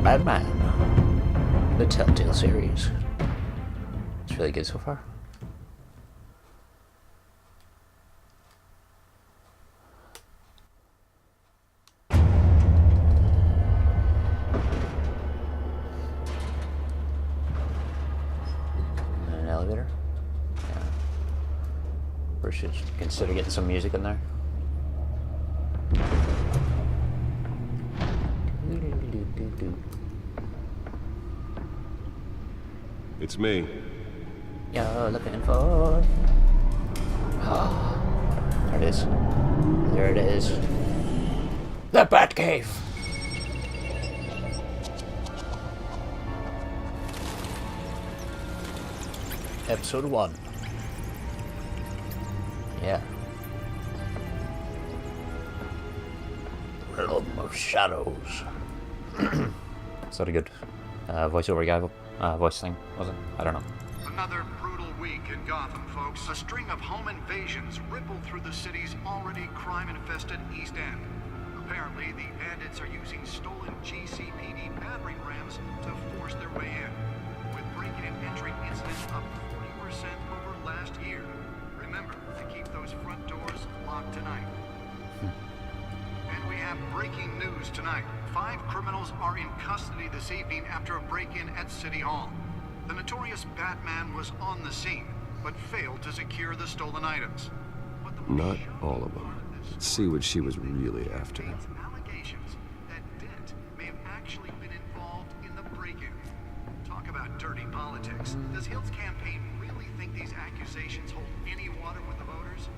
Batman. The TellTale Series. It's really good so far. An elevator? Yeah. We should consider getting some music in there. It's me. You're looking for... Oh, there it is. There it is. The Batcave! Episode 1. Yeah. Realm of Shadows. Is that a good voiceover guy? Voice thing, was it? I don't know. Another brutal week in Gotham, folks. A string of home invasions rippled through the city's already crime-infested East End. Apparently, the bandits are using stolen GCPD battering rams to force their way in, with break-in and entry incidents up 40% over last year. Remember to keep those front doors locked tonight. And we have breaking news tonight. 5 criminals are in custody this evening after a break-in at City Hall. The notorious Batman was on the scene, but failed to secure the stolen items. Not all of them. Let's see what she was really after. Allegations that Dent may have actually been involved in the break-in. Talk about dirty politics. Does Hill's campaign really think these accusations hold any water with the voters?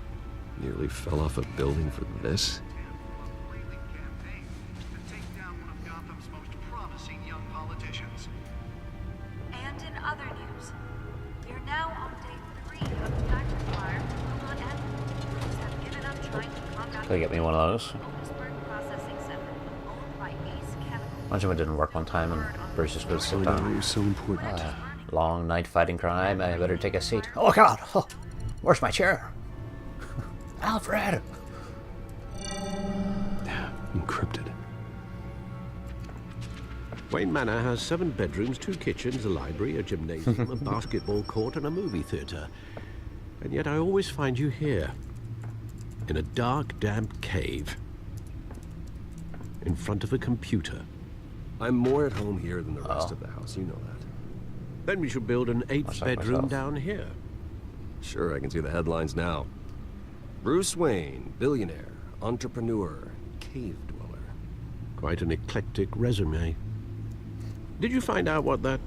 Nearly fell off a building for this? And in other news, we're now on day 3 of the factory fire on Avenue. Have given up trying to combat. Could get me one of those. Processing center owned by Ace Chemical. Imagine it didn't work one time and Bruce just goes sit Oh, down. you're so important. Long night fighting crime. I better take a seat. Oh God! Oh, where's my chair? Alfred! Encrypted. Wayne Manor has 7 bedrooms, 2 kitchens, a library, a gymnasium, a basketball court, and a movie theater. And yet I always find you here, in a dark, damp cave, in front of a computer. I'm more at home here than the rest of the house, you know that. Then we should build an 8th Much like bedroom myself. down here. Sure, I can see the headlines now. Bruce Wayne, billionaire, entrepreneur, cave dweller. Quite an eclectic resume. Did you find out what that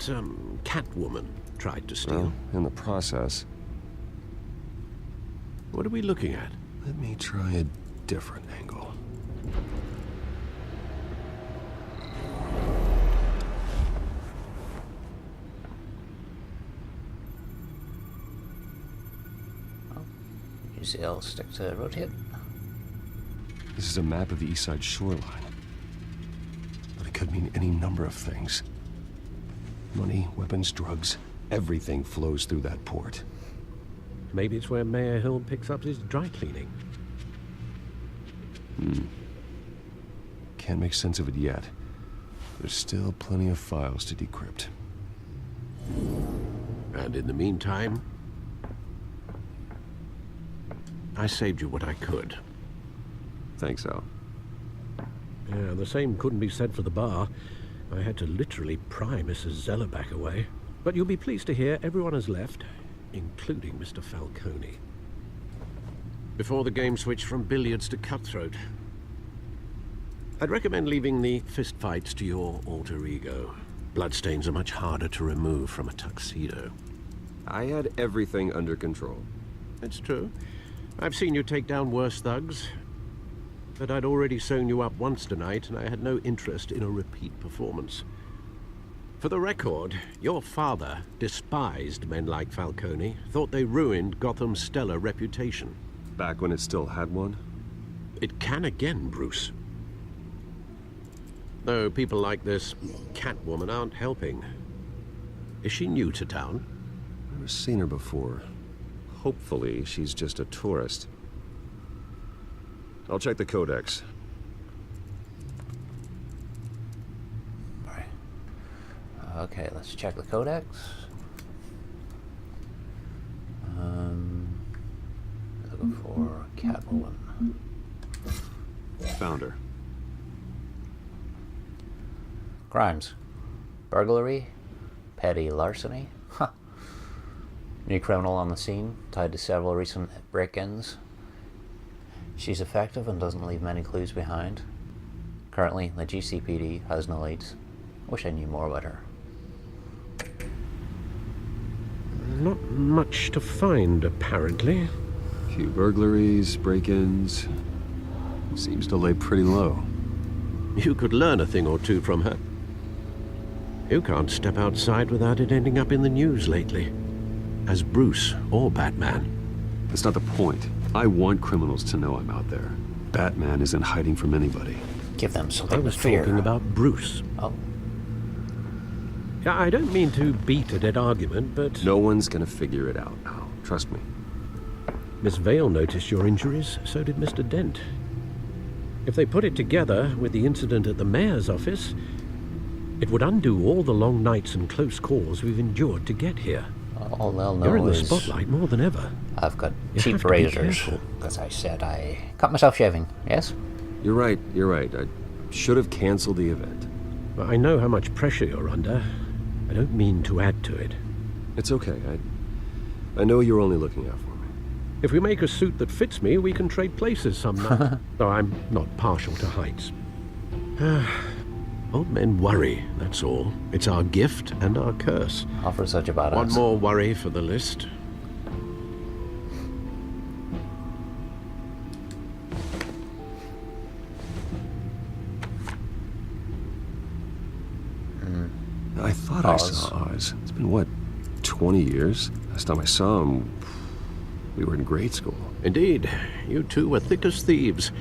Catwoman tried to steal? Well, in the process, What are we looking at? let me try a different angle. Use the L stick to rotate. This is a map of the east side shoreline. But it could mean any number of things. Money, weapons, drugs, everything flows through that port. Maybe it's where Mayor Hill picks up his dry cleaning. Can't make sense of it yet. There's still plenty of files to decrypt. And in the meantime, I saved you what I could. Thanks, Al. Yeah, the same couldn't be said for the bar. I had to literally pry Mrs. Zeller back away. But you'll be pleased to hear everyone has left, including Mr. Falcone. Before the game switched from billiards to cutthroat. I'd recommend leaving the fistfights to your alter ego. Bloodstains are much harder to remove from a tuxedo. I had everything under control. It's true. I've seen you take down worse thugs. But I'd already sewn you up once tonight, and I had no interest in a repeat performance. For the record, your father despised men like Falcone, thought they ruined Gotham's stellar reputation. Back when it still had one? It can again, Bruce. Though people like this Catwoman aren't helping. Is she new to town? Never seen her before. Hopefully, she's just a tourist. I'll check the codex. Alright. Okay, let's check the codex. Looking for Catwoman. Found her. Crimes. Burglary. Petty larceny. Huh. New criminal on the scene, tied to several recent break-ins. She's effective and doesn't leave many clues behind. Currently, the GCPD has no leads. Wish I knew more about her. Not much to find, apparently. Few burglaries, break-ins. Seems to lay pretty low. You could learn a thing or two from her. You can't step outside without it ending up in the news lately. As Bruce or Batman. That's not the point. I want criminals to know I'm out there. Batman isn't hiding from anybody. Give them I something was to fear. talking about Bruce. Oh, I don't mean to beat a dead argument, but No one's gonna figure it out now. Trust me. Miss Vale noticed your injuries, so did Mr. Dent. If they put it together with the incident at the mayor's office, it would undo all the long nights and close calls we've endured to get here. all they'll know You're in the is spotlight more than ever. I've got You cheap have to be razors. careful. As I said, I cut myself shaving. Yes? You're right. I should have canceled the event. I know how much pressure you're under. I don't mean to add to it. It's okay. I know you're only looking out for me. If we make a suit that fits me, we can trade places some night. Though I'm not partial to heights. Old men worry, that's all. It's our gift and our curse. Offer such a badass. One more worry for the list. I thought I Oz. saw Oz. It's been, what, 20 years? Last time I saw him, we were in grade school. Indeed, you two were thick as thieves.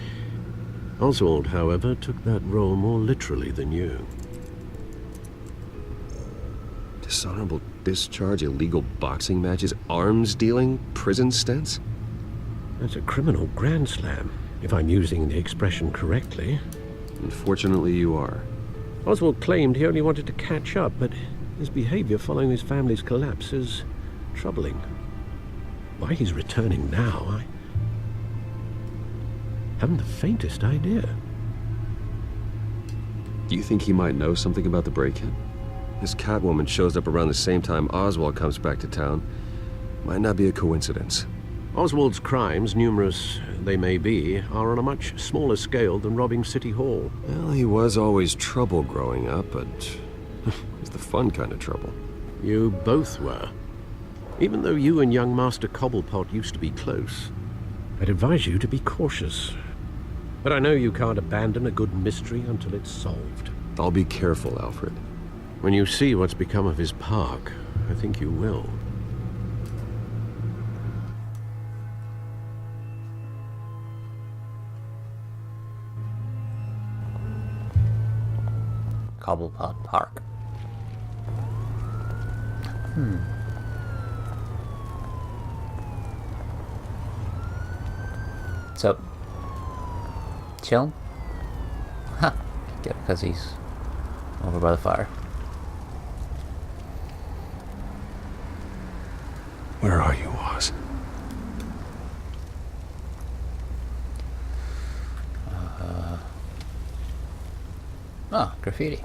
Oswald, however, took that role more literally than you. Dishonorable discharge, illegal boxing matches, arms dealing, prison stints? That's a criminal grand slam, if I'm using the expression correctly. Unfortunately, you are. Oswald claimed he only wanted to catch up, but his behavior following his family's collapse is troubling. Why he's returning now, I haven't the faintest idea. Do you think he might know something about the break-in? This Catwoman shows up around the same time Oswald comes back to town. Might not be a coincidence. Oswald's crimes, numerous they may be, are on a much smaller scale than robbing City Hall. Well, he was always trouble growing up, but it's the fun kind of trouble. You both were. Even though you and young Master Cobblepot used to be close, I'd advise you to be cautious. But I know you can't abandon a good mystery until it's solved. I'll be careful, Alfred. When you see what's become of his park, I think you will. Cobblepot Park. What's up? Chill? Ha! Get it because he's over by the fire. Where are you, Oz? Oh, graffiti.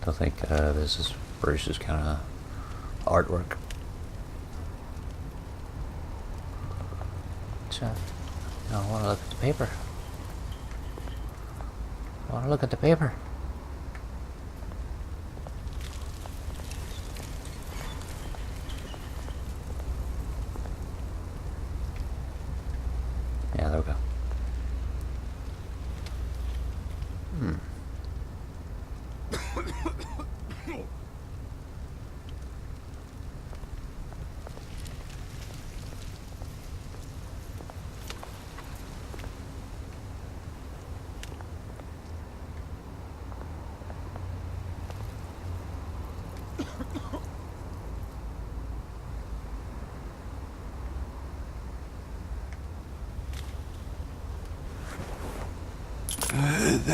I think this is Bruce's kind of artwork. So, I want to look at the paper. I want to look at the paper. Yeah, there we go.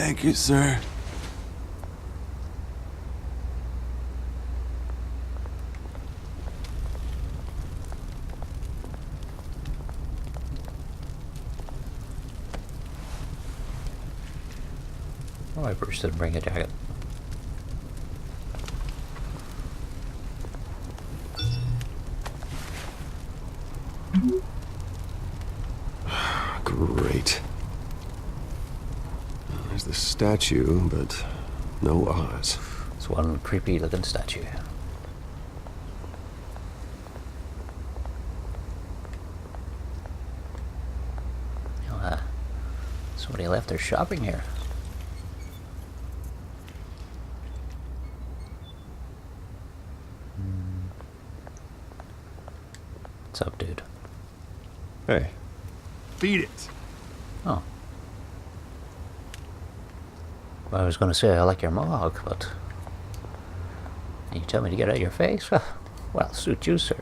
Thank you, sir. Why Bruce didn't bring a jacket? Great. There's the statue, but no Oz. It's one creepy looking statue. Somebody left their shopping here. What's up, dude? Hey. Beat it. Oh. Well, I was going to say I like your mohawk, but you tell me to get out of your face? Well, suit you, sir.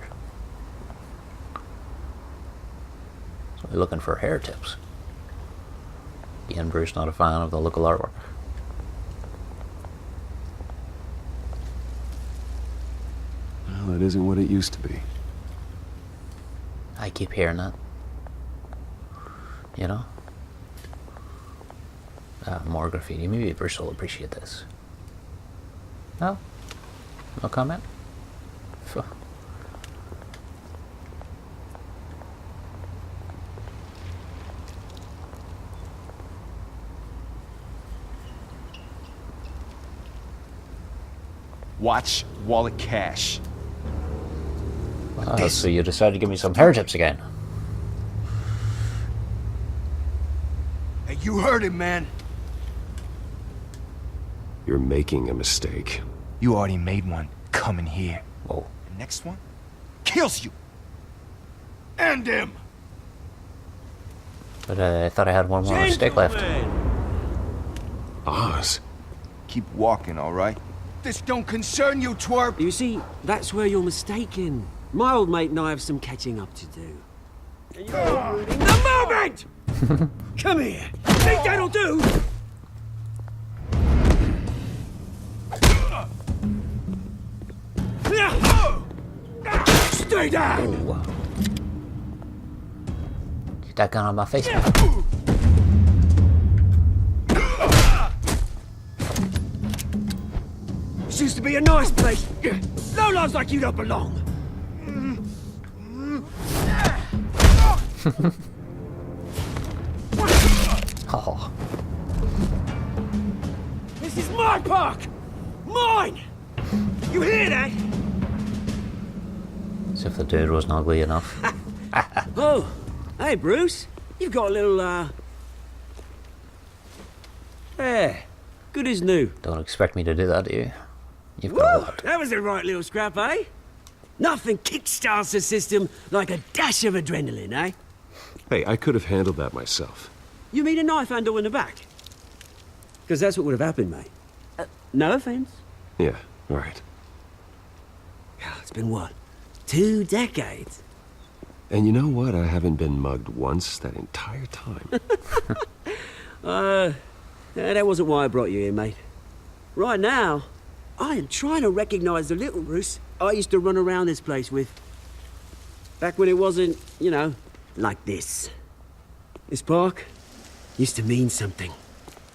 So we're looking for hair tips. Again, Bruce not a fan of the local artwork. Well, it isn't what it used to be. I keep hearing that. You know? More graffiti. Maybe Bruce will appreciate this. No? No comment? Phew. Watch wallet cash. Oh, so you decided to give me some hair tips again. Hey, you heard him, man. You're making a mistake. You already made one coming here. Whoa. The next one kills you. And him. But I thought I had one more mistake left. Oz? Keep walking, all right? This don't concern you, twerp. You see, that's where you're mistaken. My old mate and I have some catching up to do. And you're ruining the moment! Come here. Think that'll do? Stay down! Ooh. Get that gun on my face, man. This used to be a nice place. No lives like you don't belong. Oh. This is my park! Mine! You hear that? As if the dude wasn't ugly enough. Oh, hey Bruce. You've got a little, Yeah, good as new. Don't expect me to do that, do you? You've got a Woo! lot. That was a right little scrap, eh? Nothing kickstarts the system like a dash of adrenaline, eh? Hey, I could have handled that myself. You mean a knife handle in the back? Because that's what would have happened, mate. No offense. Yeah, right. It's been what? 2 decades? And you know what? I haven't been mugged once that entire time. That wasn't why I brought you here, mate. Right now, I am trying to recognize the little Bruce I used to run around this place with. Back when it wasn't, you know, like this. This park used to mean something.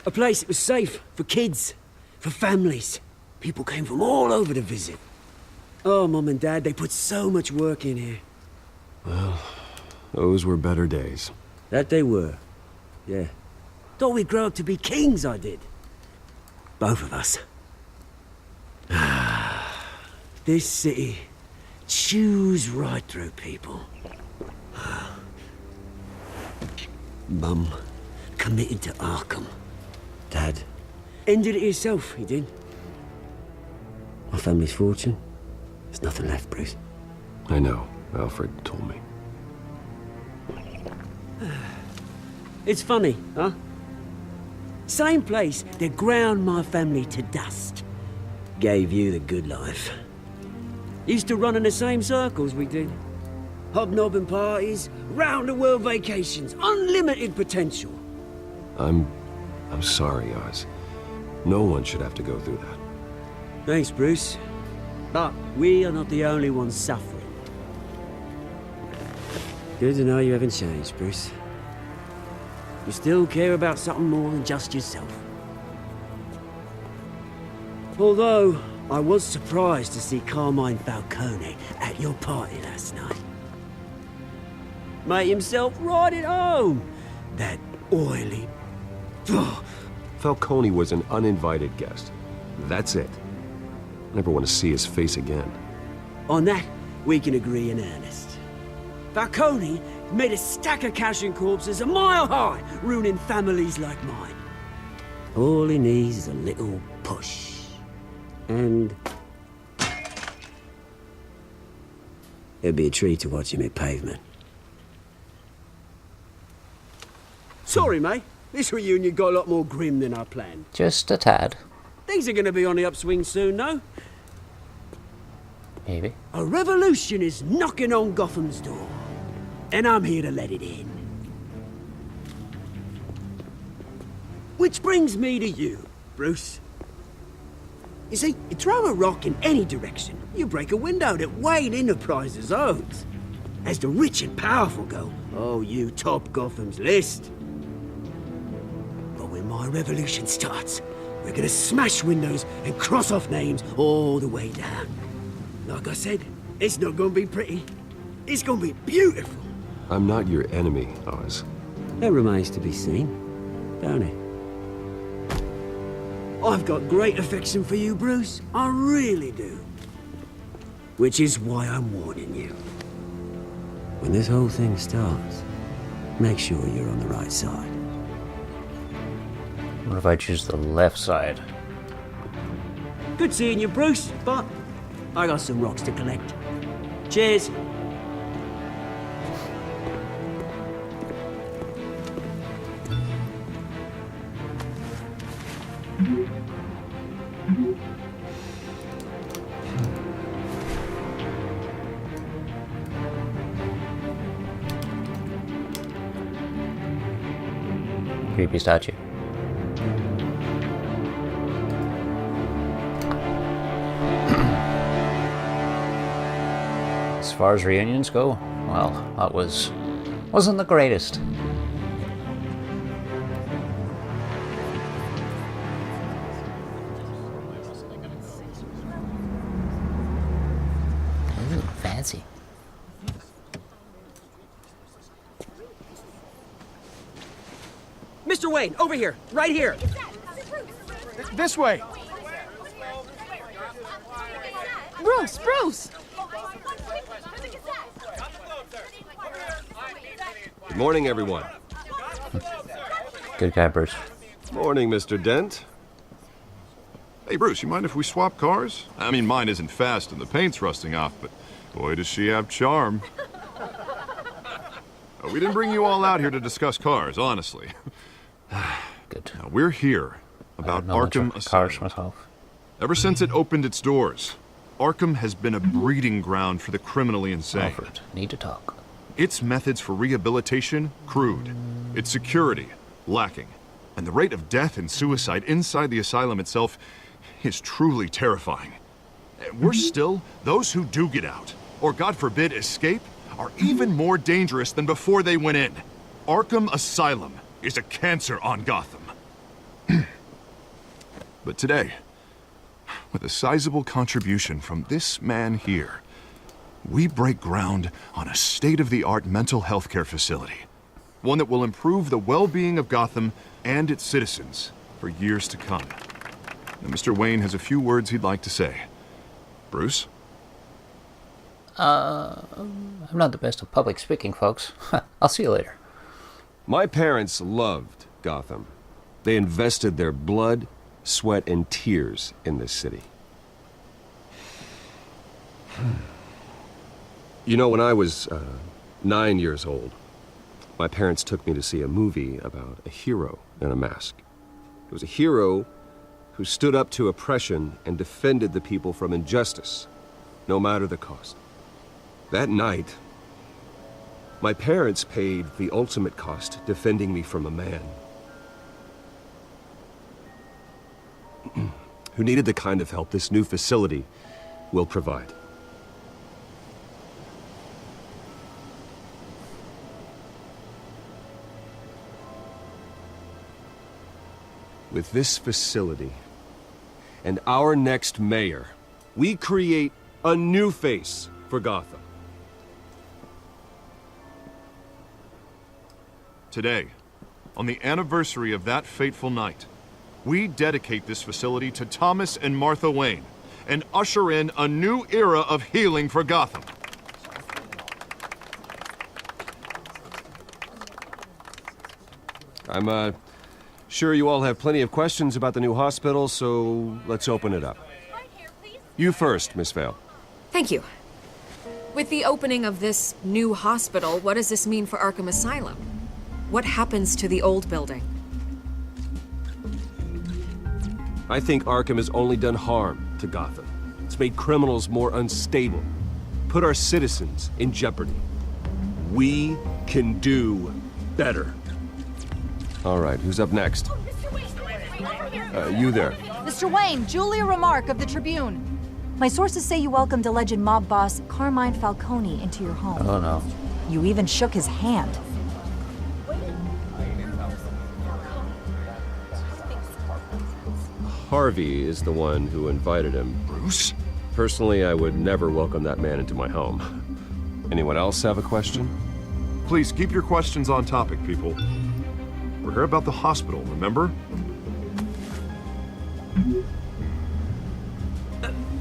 A place that was safe for kids, for families. People came from all over to visit. Oh, Mum and Dad, they put so much work in here. Well, those were better days. That they were. Yeah. Thought we'd grow up to be kings, I did. Both of us. This city chews right through people. Mum committed to Arkham. Dad ended it himself, he did. My family's fortune, there's nothing left, Bruce. I know. Alfred told me. It's funny, huh? Same place that ground my family to dust. Gave you the good life. Used to run in the same circles we did. Hobnobbing parties, round-the-world vacations, unlimited potential. I'm I'm sorry, Oz. No one should have to go through that. Thanks, Bruce. But we are not the only ones suffering. Good to know you haven't changed, Bruce. You still care about something more than just yourself. Although, I was surprised to see Carmine Falcone at your party last night. Made himself right at home. That oily... Falcone was an uninvited guest. That's it. Never want to see his face again. On that, we can agree in earnest. Falcone made a stack of cash and corpses a mile high, ruining families like mine. All he needs is a little push. And... it'd be a treat to watch him hit pavement. Sorry, mate. This reunion got a lot more grim than I planned. Just a tad. Things are gonna be on the upswing soon, though. Maybe. A revolution is knocking on Gotham's door. And I'm here to let it in. Which brings me to you, Bruce. You see, you throw a rock in any direction, you break a window that Wayne Enterprises owns. As the rich and powerful go, oh, you top Gotham's list. But when my revolution starts, we're gonna smash windows and cross off names all the way down. Like I said, it's not gonna be pretty. It's gonna be beautiful. I'm not your enemy, Oz. That remains to be seen, don't it? I've got great affection for you, Bruce. I really do. Which is why I'm warning you. When this whole thing starts, make sure you're on the right side. What if I choose the left side? Good seeing you, Bruce, but I got some rocks to collect. Cheers. Creepy statue. As far as reunions go, well, that wasn't the greatest. Ooh, fancy. Mr. Wayne, over here, right here. This way. Bruce! Good morning, everyone. Good guy, Bruce. Morning, Mr. Dent. Hey, Bruce, you mind if we swap cars? I mean, mine isn't fast and the paint's rusting off, but boy, does she have charm. We didn't bring you all out here to discuss cars, honestly. Good. Now, we're here about Arkham cars Asylum. myself. Ever since it opened its doors, Arkham has been a breeding ground for the criminally insane. Alfred, need to talk. Its methods for rehabilitation, crude. Its security, lacking. And the rate of death and suicide inside the asylum itself is truly terrifying. Worse still, those who do get out, or God forbid escape, are even more dangerous than before they went in. Arkham Asylum is a cancer on Gotham. But today, with a sizable contribution from this man here, we break ground on a state-of-the-art mental health care facility. One that will improve the well-being of Gotham and its citizens for years to come. Now, Mr. Wayne has a few words he'd like to say. Bruce? I'm not the best at public speaking, folks. I'll see you later. My parents loved Gotham. They invested their blood, sweat, and tears in this city. You know, when I was 9 years old, my parents took me to see a movie about a hero in a mask. It was a hero who stood up to oppression and defended the people from injustice, no matter the cost. That night, my parents paid the ultimate cost defending me from a man who needed the kind of help this new facility will provide. With this facility and our next mayor, we create a new face for Gotham. Today, on the anniversary of that fateful night, we dedicate this facility to Thomas and Martha Wayne and usher in a new era of healing for Gotham. I'm sure you all have plenty of questions about the new hospital, so let's open it up. You first, Miss Vale. Thank you. With the opening of this new hospital, what does this mean for Arkham Asylum? What happens to the old building? I think Arkham has only done harm to Gotham. It's made criminals more unstable, put our citizens in jeopardy. We can do better. All right, who's up next? You there. Mr. Wayne, Julia Remark of the Tribune. My sources say you welcomed alleged mob boss Carmine Falcone into your home. Oh no. You even shook his hand. Harvey is the one who invited him. Bruce? Personally, I would never welcome that man into my home. Anyone else have a question? Please keep your questions on topic, people. We're here about the hospital, remember?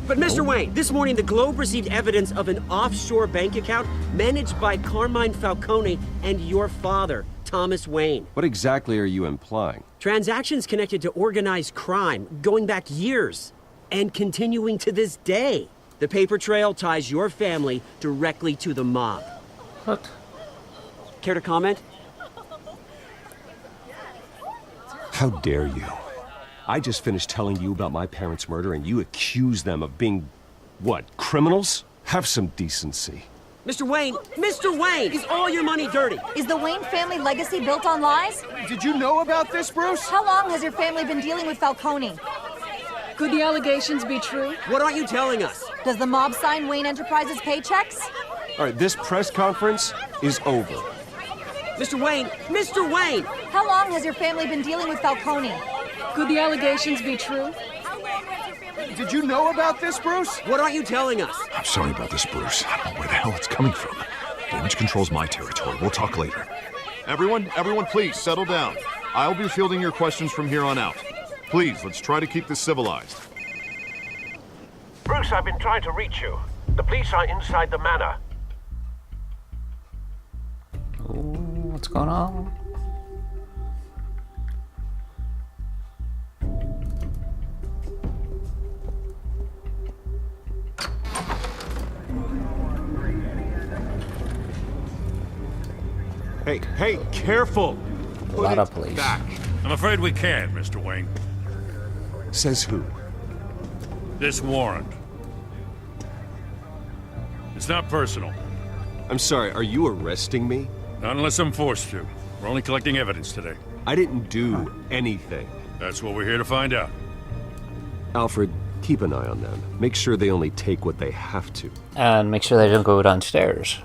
But Mr. Wayne, this morning the Globe received evidence of an offshore bank account managed by Carmine Falcone and your father, Thomas Wayne. What exactly are you implying? Transactions connected to organized crime going back years and continuing to this day. The paper trail ties your family directly to the mob. What? Care to comment? How dare you? I just finished telling you about my parents' murder and you accuse them of being, what, criminals? Have some decency. Mr. Wayne, is all your money dirty? Is the Wayne family legacy built on lies? Did you know about this, Bruce? How long has your family been dealing with Falcone? Could the allegations be true? What aren't you telling us? Does the mob sign Wayne Enterprises paychecks? All right, this press conference is over. Mr. Wayne! How long has your family been dealing with Falcone? Could the allegations be true? Did you know about this, Bruce? What aren't you telling us? I'm sorry about this, Bruce. I don't know where the hell it's coming from. Damage control's my territory. We'll talk later. Everyone, please, settle down. I'll be fielding your questions from here on out. Please, let's try to keep this civilized. Bruce, I've been trying to reach you. The police are inside the manor. Ooh, what's going on? Hey, careful! A lot of police. Back. I'm afraid we can't, Mr. Wayne. Says who? This warrant. It's not personal. I'm sorry, are you arresting me? Not unless I'm forced to. We're only collecting evidence today. I didn't do anything. That's what we're here to find out. Alfred, keep an eye on them. Make sure they only take what they have to. And make sure they don't go downstairs.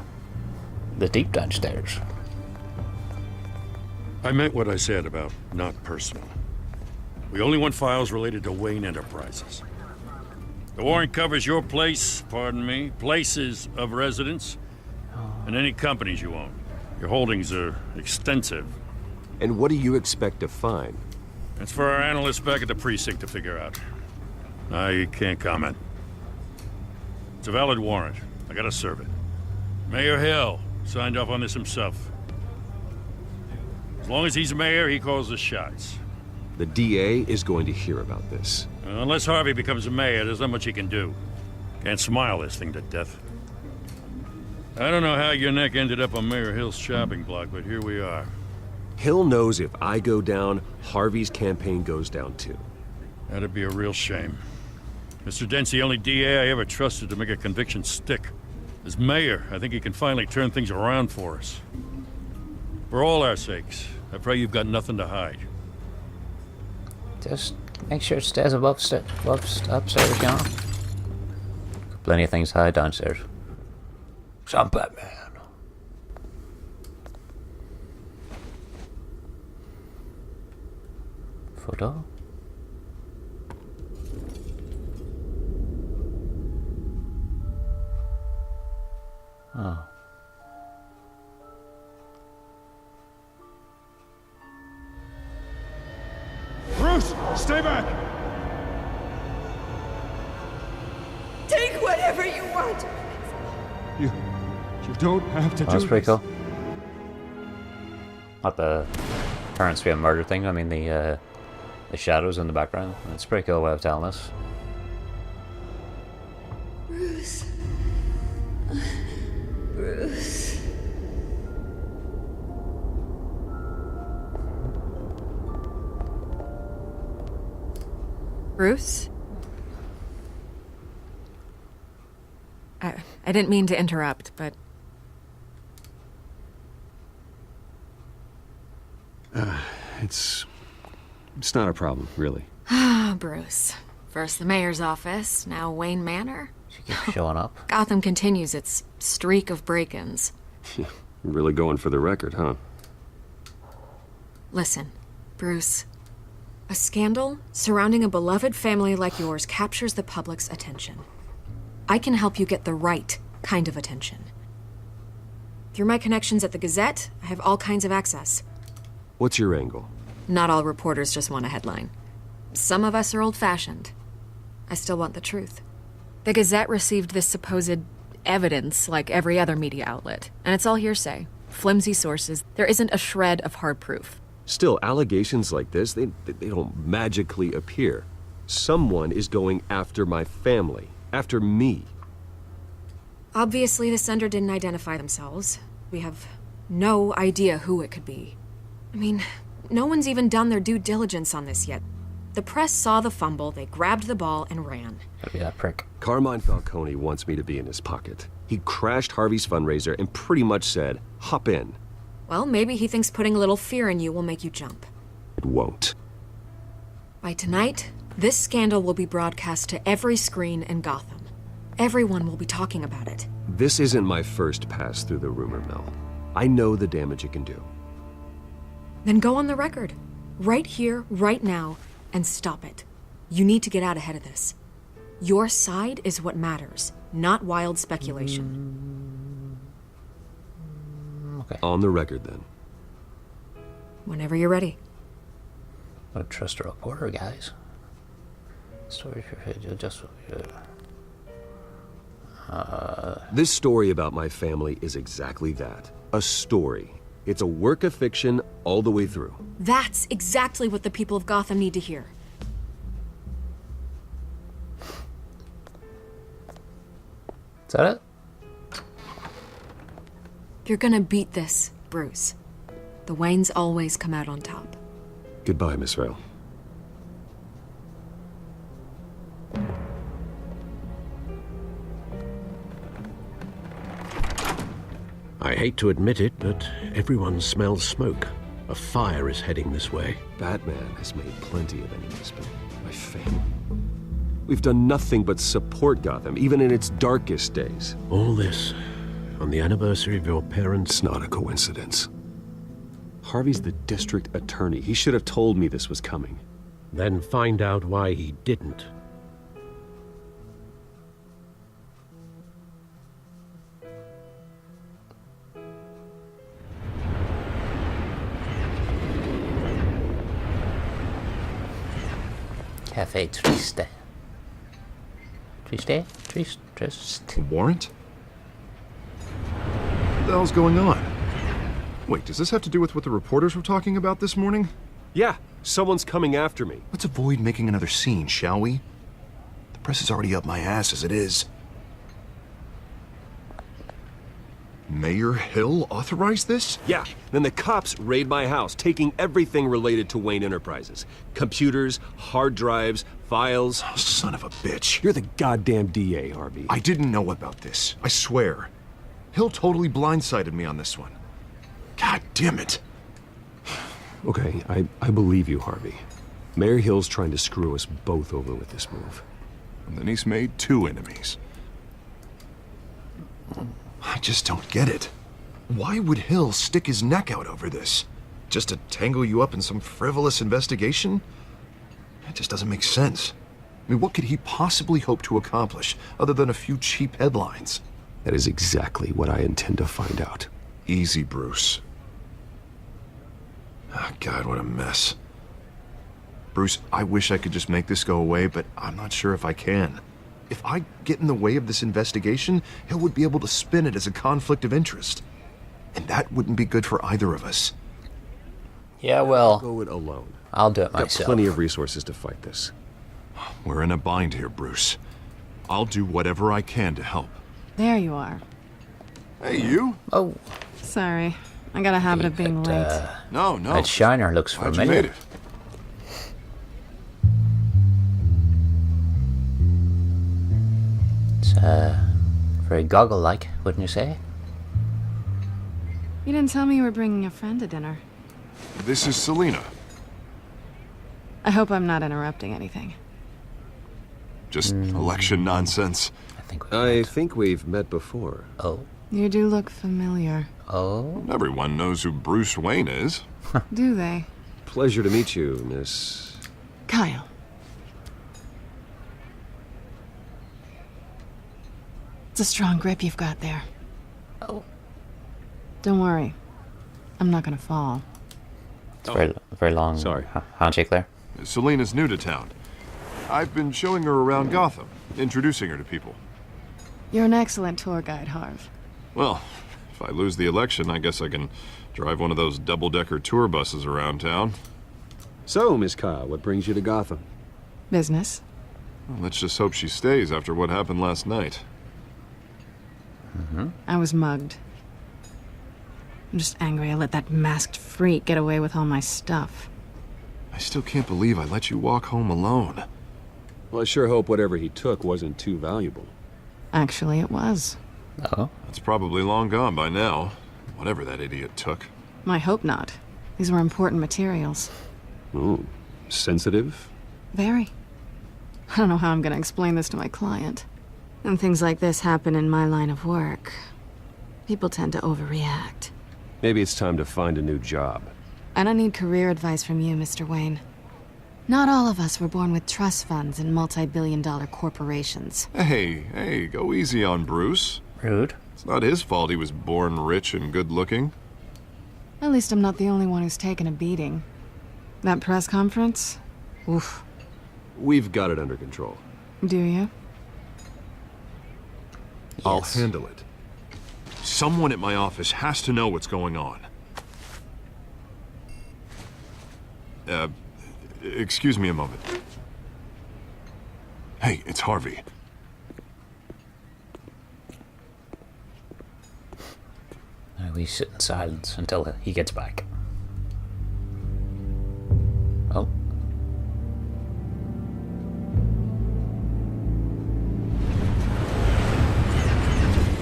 The deep downstairs. I meant what I said about not personal. We only want files related to Wayne Enterprises. The warrant covers your places of residence, and any companies you own. Your holdings are extensive. And what do you expect to find? That's for our analysts back at the precinct to figure out. I can't comment. It's a valid warrant. I gotta serve it. Mayor Hill signed off on this himself. As long as he's mayor, he calls the shots. The DA is going to hear about this. Unless Harvey becomes a mayor, there's not much he can do. Can't smile this thing to death. I don't know how your neck ended up on Mayor Hill's shopping block, but here we are. Hill knows if I go down, Harvey's campaign goes down too. That'd be a real shame. Mr. Dent's the only DA I ever trusted to make a conviction stick. As mayor, I think he can finally turn things around for us. For all our sakes, I pray you've got nothing to hide. Just Make sure it stays above upstairs, you know? Plenty of things to hide downstairs. Some Batman. Photo? Oh. Bruce, stay back! Take whatever you want. You don't have to do That's pretty this. cool. Not the current sphere murder thing, I mean the shadows in the background. It's a pretty cool way of telling us. Bruce. Bruce. Bruce? I didn't mean to interrupt, but... It's not a problem, really. Ah, Bruce. First the mayor's office, now Wayne Manor. She keeps showing up. Gotham continues its streak of break-ins. You're really going for the record, huh? Listen, Bruce. A scandal surrounding a beloved family like yours captures the public's attention. I can help you get the right kind of attention. Through my connections at the Gazette, I have all kinds of access. What's your angle? Not all reporters just want a headline. Some of us are old-fashioned. I still want the truth. The Gazette received this supposed evidence like every other media outlet, and it's all hearsay. Flimsy sources. There isn't a shred of hard proof. Still, allegations like this, they don't magically appear. Someone is going after my family, after me. Obviously, the sender didn't identify themselves. We have no idea who it could be. I mean, no one's even done their due diligence on this yet. The press saw the fumble, they grabbed the ball and ran. Gotta be that prick. Carmine Falcone wants me to be in his pocket. He crashed Harvey's fundraiser and pretty much said, hop in. Well, maybe he thinks putting a little fear in you will make you jump. It won't. By tonight, this scandal will be broadcast to every screen in Gotham. Everyone will be talking about it. This isn't my first pass through the rumor mill. I know the damage it can do. Then go on the record. Right here, right now, and stop it. You need to get out ahead of this. Your side is what matters, not wild speculation. Okay. On the record, then. Whenever you're ready. Don't trust a reporter, guys. Story for just... This story about my family is exactly that. A story. It's a work of fiction all the way through. That's exactly what the people of Gotham need to hear. Is that it? You're gonna beat this, Bruce. The Waynes always come out on top. Goodbye, Miss Vale. I hate to admit it, but everyone smells smoke. A fire is heading this way. Batman has made plenty of enemies, but my family... We've done nothing but support Gotham, even in its darkest days. All this on the anniversary of your parents'... It's not a coincidence. Harvey's the district attorney. He should have told me this was coming. Then find out why he didn't. Cafe Triste. Triste? Triste? A warrant? What the hell's going on? Wait, does this have to do with what the reporters were talking about this morning? Yeah, someone's coming after me. Let's avoid making another scene, shall we? The press is already up my ass as it is. Mayor Hill authorized this? Yeah, then the cops raid my house, taking everything related to Wayne Enterprises. Computers, hard drives, files. Oh, son of a bitch. You're the goddamn DA, Harvey. I didn't know about this. I swear. Hill totally blindsided me on this one. God damn it. Okay, I believe you, Harvey. Mayor Hill's trying to screw us both over with this move. And then he's made 2 enemies. I just don't get it. Why would Hill stick his neck out over this? Just to tangle you up in some frivolous investigation? It just doesn't make sense. I mean, what could he possibly hope to accomplish other than a few cheap headlines? That is exactly what I intend to find out. Easy, Bruce. Oh, God, what a mess. Bruce, I wish I could just make this go away, but I'm not sure if I can. If I get in the way of this investigation, Hill would be able to spin it as a conflict of interest. And that wouldn't be good for either of us. Yeah, well, I'll go it alone. I'll do it Got myself. plenty of resources to fight this. We're in a bind here, Bruce. I'll do whatever I can to help. There you are. Hey, you? Oh. Sorry. I got a habit of being late. No. That shiner looks Glad you familiar. made it. It's very goggle-like, wouldn't you say? You didn't tell me you were bringing a friend to dinner. This is Selena. I hope I'm not interrupting anything. Just election nonsense. I think we've met before. Oh. You do look familiar. Oh? Everyone knows who Bruce Wayne is. Do they? Pleasure to meet you, Miss... Kyle. It's a strong grip you've got there. Oh. Don't worry. I'm not gonna fall. It's very long. Sorry. Handshake there. Selena's new to town. I've been showing her around Gotham, introducing her to people. You're an excellent tour guide, Harv. Well, if I lose the election, I guess I can drive one of those double-decker tour buses around town. So, Miss Kyle, what brings you to Gotham? Business. Well, let's just hope she stays after what happened last night. I was mugged. I'm just angry I let that masked freak get away with all my stuff. I still can't believe I let you walk home alone. Well, I sure hope whatever he took wasn't too valuable. Actually, it was. Oh? It's probably long gone by now, whatever that idiot took. I hope not. These were important materials. Ooh, sensitive? Very. I don't know how I'm gonna explain this to my client. When things like this happen in my line of work, people tend to overreact. Maybe it's time to find a new job. I don't need career advice from you, Mr. Wayne. Not all of us were born with trust funds and multi-billion-dollar corporations. Hey, go easy on Bruce. Rude. It's not his fault he was born rich and good-looking. At least I'm not the only one who's taken a beating. That press conference? Oof. We've got it under control. Do you? I'll handle it. Someone at my office has to know what's going on. Excuse me a moment. Hey, it's Harvey. We sit in silence until he gets back. Oh.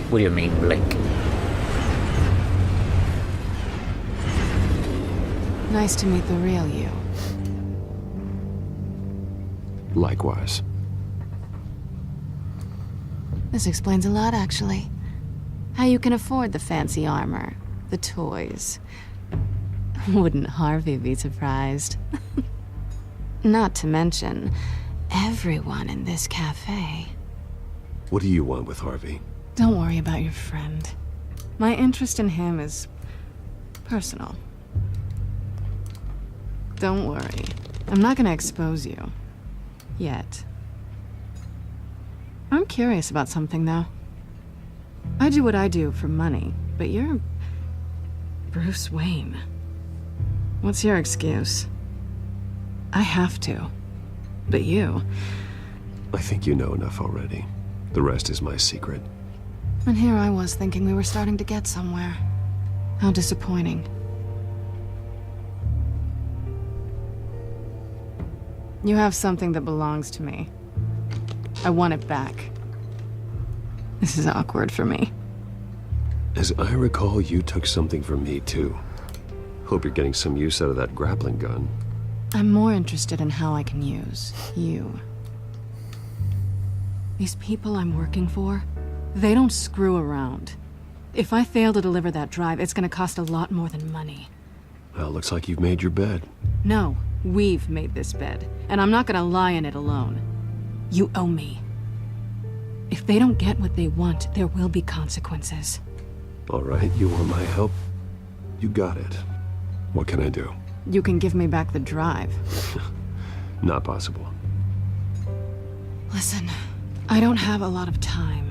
What do you mean, blink? Nice to meet the real you. Likewise. This explains a lot, actually. How you can afford the fancy armor, the toys. Wouldn't Harvey be surprised? Not to mention, everyone in this cafe. What do you want with Harvey? Don't worry about your friend. My interest in him is personal. Don't worry. I'm not gonna expose you. Yet. I'm curious about something, though. I do what I do for money, but you're Bruce Wayne. What's your excuse? I have to. But you... I think you know enough already. The rest is my secret. And here I was thinking we were starting to get somewhere. How disappointing. You have something that belongs to me. I want it back. This is awkward for me. As I recall, you took something from me, too. Hope you're getting some use out of that grappling gun. I'm more interested in how I can use you. These people I'm working for, they don't screw around. If I fail to deliver that drive, it's gonna cost a lot more than money. Well, looks like you've made your bed. No, we've made this bed, and I'm not gonna lie in it alone. You owe me. If they don't get what they want, there will be consequences. All right, you want my help? You got it. What can I do? You can give me back the drive. Not possible. Listen, I don't have a lot of time.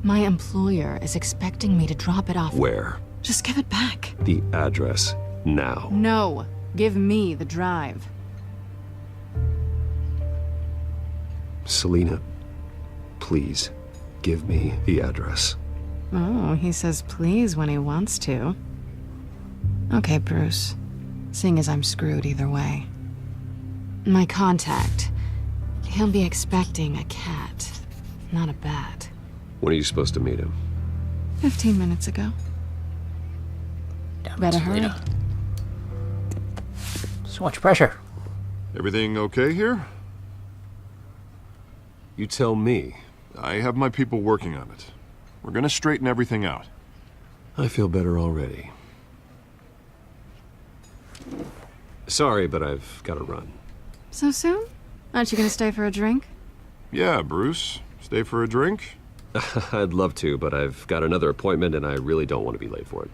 My employer is expecting me to drop it off. Where? Just give it back. The address, now. No, give me the drive. Selina, please, give me the address. Oh, he says please when he wants to. Okay, Bruce. Seeing as I'm screwed either way. My contact. He'll be expecting a cat, not a bat. When are you supposed to meet him? 15 minutes ago. Damn, Better hurry. Selena. So much pressure. Everything okay here? You tell me. I have my people working on it. We're gonna straighten everything out. I feel better already. Sorry, but I've got to run. So soon? Aren't you gonna stay for a drink? Yeah, Bruce. Stay for a drink? I'd love to, but I've got another appointment and I really don't want to be late for it.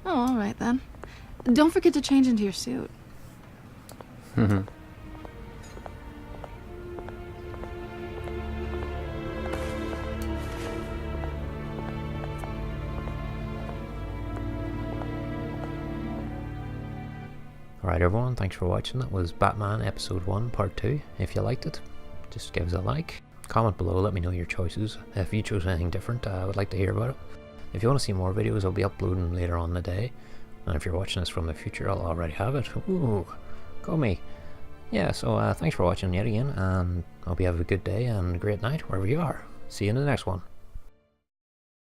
Oh, all right then. Don't forget to change into your suit. Alright everyone, thanks for watching. That was Batman Episode 1 Part 2. If you liked it, just give us a like. Comment below, let me know your choices. If you chose anything different, I would like to hear about it. If you want to see more videos, I'll be uploading later on in the day. And if you're watching this from the future, I'll already have it. Ooh, go me. Yeah, so thanks for watching yet again, and I hope you have a good day and a great night wherever you are. See you in the next one.